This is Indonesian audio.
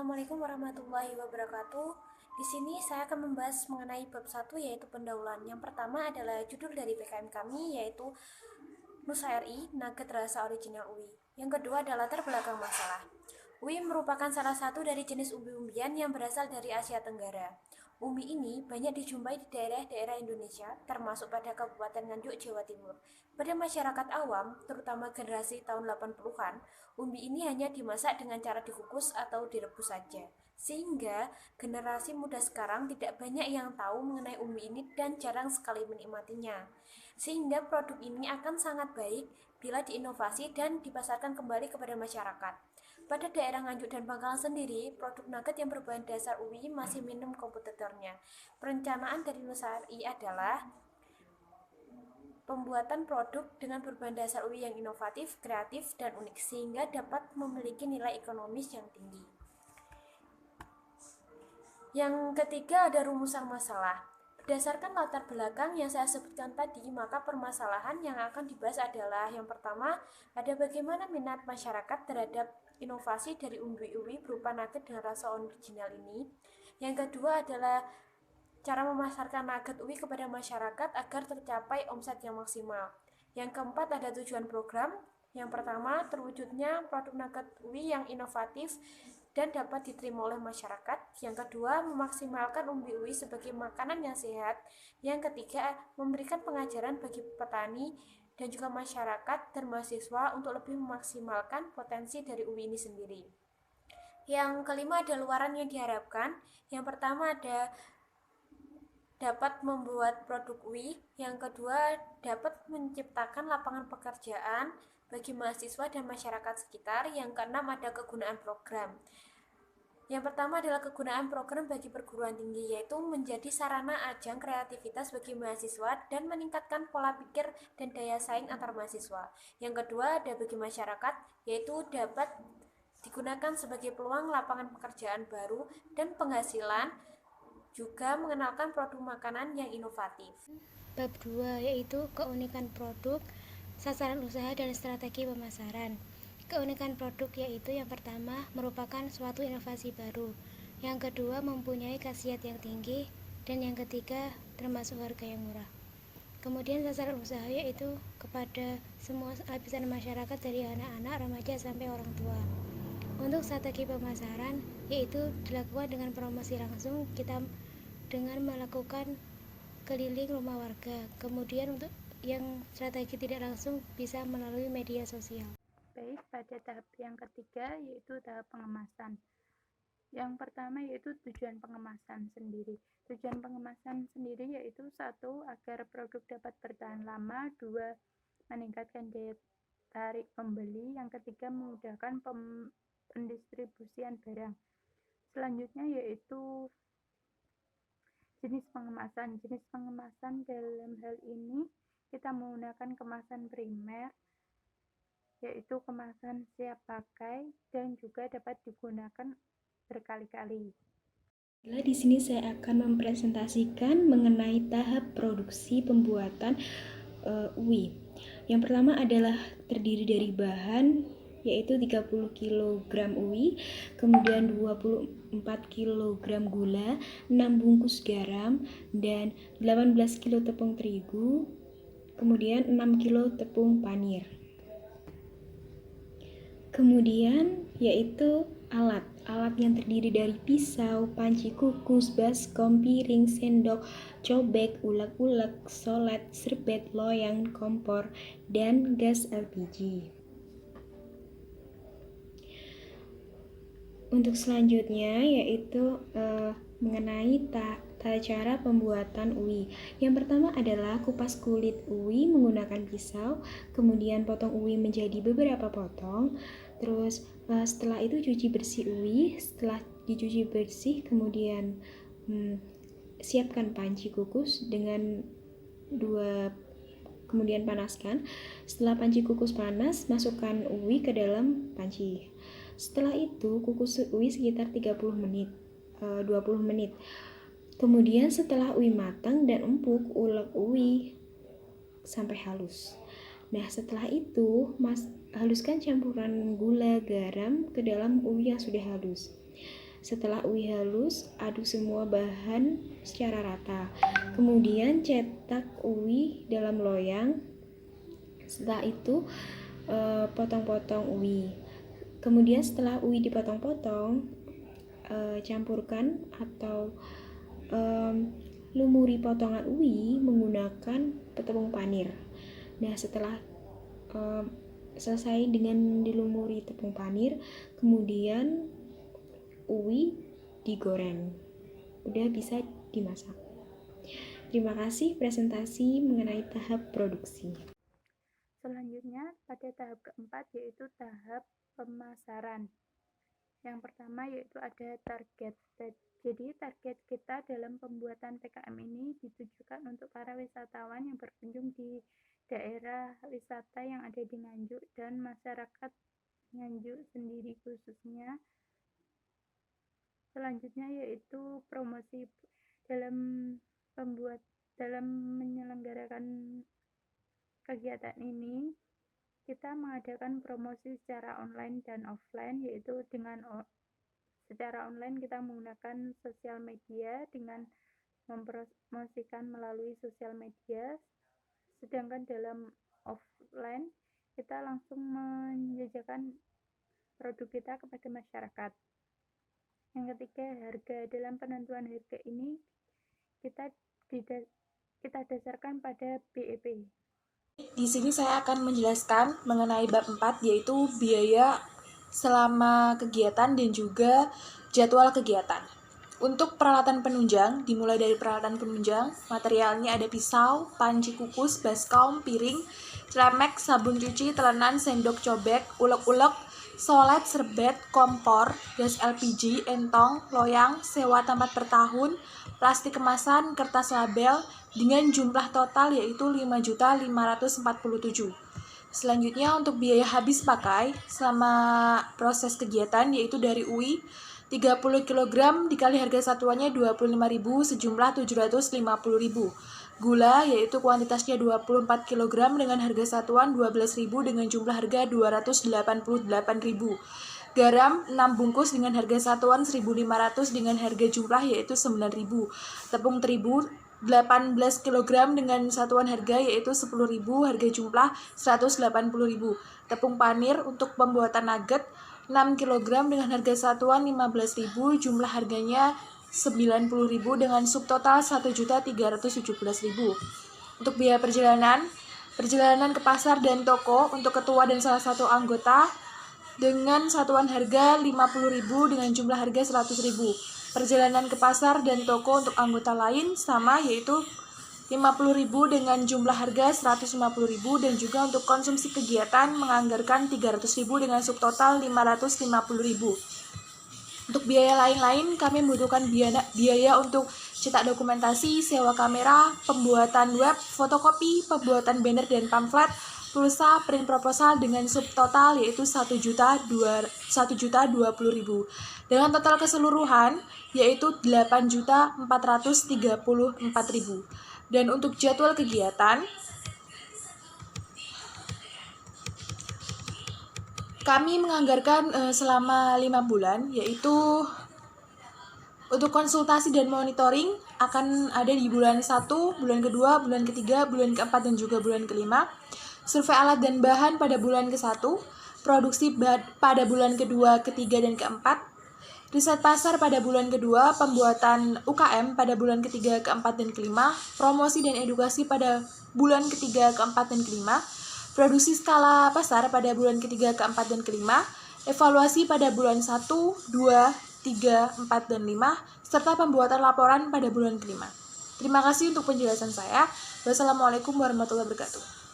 Assalamualaikum warahmatullahi wabarakatuh. Di sini saya akan membahas mengenai bab 1 yaitu pendahuluan. Yang pertama adalah judul dari PKM kami yaitu Nusa RI, Nugget Rasa Original UI. Yang kedua adalah latar belakang masalah. UI merupakan salah satu dari jenis umbi-umbian yang berasal dari Asia Tenggara. Umbi ini banyak dijumpai di daerah-daerah Indonesia, termasuk pada Kabupaten Nganjuk, Jawa Timur. Pada masyarakat awam, terutama generasi tahun 80-an, umbi ini hanya dimasak dengan cara dikukus atau direbus saja. Sehingga generasi muda sekarang tidak banyak yang tahu mengenai umbi ini dan jarang sekali menikmatinya. Sehingga produk ini akan sangat baik bila diinovasi dan dipasarkan kembali kepada masyarakat. Pada daerah Nganjuk dan Bangkalan sendiri, produk nugget yang berbahan dasar UI masih minim kompetitornya. Perencanaan dari Nusa RI adalah pembuatan produk dengan berbahan dasar UI yang inovatif, kreatif, dan unik sehingga dapat memiliki nilai ekonomis yang tinggi. Yang ketiga ada rumusan masalah. Berdasarkan latar belakang yang saya sebutkan tadi, maka permasalahan yang akan dibahas adalah yang pertama, ada bagaimana minat masyarakat terhadap inovasi dari umbi-umbi berupa nugget dengan rasa original ini. Yang kedua adalah cara memasarkan nugget UI kepada masyarakat agar tercapai omset yang maksimal. Yang keempat ada tujuan program. Yang pertama, terwujudnya produk nugget UI yang inovatif dan dapat diterima oleh masyarakat. Yang kedua, memaksimalkan umbi UI sebagai makanan yang sehat. Yang ketiga, memberikan pengajaran bagi petani dan juga masyarakat dan mahasiswa untuk lebih memaksimalkan potensi dari UI ini sendiri. Yang kelima ada luaran yang diharapkan. Yang pertama ada dapat membuat produk UI. Yang kedua dapat menciptakan lapangan pekerjaan bagi mahasiswa dan masyarakat sekitar. Yang keenam ada kegunaan program. Yang pertama adalah kegunaan program bagi perguruan tinggi, yaitu menjadi sarana ajang kreativitas bagi mahasiswa dan meningkatkan pola pikir dan daya saing antar mahasiswa. Yang kedua ada bagi masyarakat, yaitu dapat digunakan sebagai peluang lapangan pekerjaan baru dan penghasilan, juga mengenalkan produk makanan yang inovatif. Bab 2 yaitu keunikan produk, sasaran usaha dan strategi pemasaran. Keunikan produk yaitu yang pertama merupakan suatu inovasi baru, yang kedua mempunyai khasiat yang tinggi, dan yang ketiga termasuk harga yang murah. Kemudian sasaran usaha yaitu kepada semua lapisan masyarakat dari anak-anak, remaja sampai orang tua. Untuk strategi pemasaran yaitu dilakukan dengan promosi langsung, kita dengan melakukan keliling rumah warga. Kemudian untuk yang strategi tidak langsung bisa melalui media sosial. Baik, pada tahap yang ketiga yaitu tahap pengemasan. Yang pertama yaitu tujuan pengemasan sendiri. Tujuan pengemasan sendiri yaitu satu, agar produk dapat bertahan lama, dua, meningkatkan daya tarik pembeli, yang ketiga memudahkan pendistribusian barang. Selanjutnya yaitu jenis pengemasan. Jenis pengemasan dalam hal ini kita menggunakan kemasan primer, yaitu kemasan siap pakai dan juga dapat digunakan berkali-kali. Di sini saya akan mempresentasikan mengenai tahap produksi pembuatan UI. Yang pertama adalah terdiri dari bahan yaitu 30 kg UI, kemudian 24 kg gula, 6 bungkus garam, dan 18 kg tepung terigu, kemudian 6 kg tepung panir. Kemudian yaitu alat yang terdiri dari pisau, panci kukus, baskom, piring, sendok, cobek, ulek-ulek, solet, serbet, loyang, kompor, dan gas LPG. Untuk selanjutnya yaitu mengenai tata cara pembuatan UI. Yang pertama adalah kupas kulit UI menggunakan pisau, kemudian potong UI menjadi beberapa potong. Terus setelah itu cuci bersih UI. Setelah dicuci bersih, kemudian siapkan panci kukus dengan kemudian panaskan. Setelah panci kukus panas, masukkan UI ke dalam panci. Setelah itu kukus UI sekitar 20 menit. Kemudian setelah UI matang dan empuk, ulek UI sampai halus. Nah, setelah itu haluskan campuran gula garam ke dalam UI yang sudah halus. Setelah UI halus, aduk semua bahan secara rata. Kemudian cetak UI dalam loyang. Setelah itu potong-potong UI. Kemudian setelah UI dipotong-potong, campurkan atau lumuri potongan UI menggunakan tepung panir. Nah, setelah selesai dengan dilumuri tepung panir, kemudian UI digoreng. Udah bisa dimasak. Terima kasih presentasi mengenai tahap produksi. Selanjutnya, pada tahap keempat yaitu tahap pemasaran. Yang pertama yaitu ada target. Jadi target kita dalam pembuatan PKM ini ditujukan untuk para wisatawan yang berkunjung di daerah wisata yang ada di Nganjuk dan masyarakat Nganjuk sendiri khususnya. Selanjutnya yaitu promosi. Dalam menyelenggarakan kegiatan ini, kita mengadakan promosi secara online dan offline, yaitu secara online kita menggunakan sosial media dengan mempromosikan melalui sosial media, sedangkan dalam offline kita langsung menjajakan produk kita kepada masyarakat. Yang ketiga, harga. Dalam penentuan harga ini kita dasarkan pada BEP. Di sini saya akan menjelaskan mengenai bab 4, yaitu biaya selama kegiatan dan juga jadwal kegiatan. Untuk peralatan penunjang, dimulai dari peralatan penunjang, materialnya ada pisau, panci kukus, baskom, piring, celemek, sabun cuci, telenan, sendok cobek, ulek-ulek, solet, serbet, kompor, gas LPG, entong, loyang, sewa tempat per tahun, plastik kemasan, kertas label, dengan jumlah total yaitu 5.547. Selanjutnya untuk biaya habis pakai selama proses kegiatan yaitu dari UI 30 kg dikali harga satuannya 25.000 sejumlah 750.000. Gula yaitu kuantitasnya 24 kg dengan harga satuan 12.000 dengan jumlah harga 288.000. Garam 6 bungkus dengan harga satuan 1.500 dengan harga jumlah yaitu 9.000. Tepung terigu 18 kg dengan satuan harga yaitu 10.000, harga jumlah 180.000. Tepung panir untuk pembuatan nugget 6 kg dengan harga satuan 15.000, jumlah harganya 90.000 dengan subtotal 1.317.000. Untuk biaya perjalanan ke pasar dan toko untuk ketua dan salah satu anggota dengan satuan harga 50.000 dengan jumlah harga 100.000. Perjalanan ke pasar dan toko untuk anggota lain sama yaitu 50.000 dengan jumlah harga 150.000 dan juga untuk konsumsi kegiatan menganggarkan 300.000 dengan subtotal 550.000. Untuk biaya lain-lain kami membutuhkan biaya untuk cetak dokumentasi, sewa kamera, pembuatan web, fotokopi, pembuatan banner dan pamflet, pulsa, print proposal dengan subtotal yaitu 1.020.000 dengan total keseluruhan yaitu 8.434.000. Dan untuk jadwal kegiatan kami menganggarkan selama 5 bulan, yaitu untuk konsultasi dan monitoring akan ada di bulan 1, bulan kedua, bulan ketiga, bulan keempat, dan juga bulan kelima. Survei alat dan bahan pada bulan ke-1, produksi pada bulan kedua, ketiga, dan keempat. Riset pasar pada bulan kedua, pembuatan UKM pada bulan ketiga, keempat, dan kelima. Promosi dan edukasi pada bulan ketiga, keempat, dan kelima. Produksi skala pasar pada bulan ketiga, keempat, dan kelima, evaluasi pada bulan 1, 2, 3, 4, dan 5, serta pembuatan laporan pada bulan kelima. Terima kasih untuk penjelasan saya. Wassalamualaikum warahmatullahi wabarakatuh.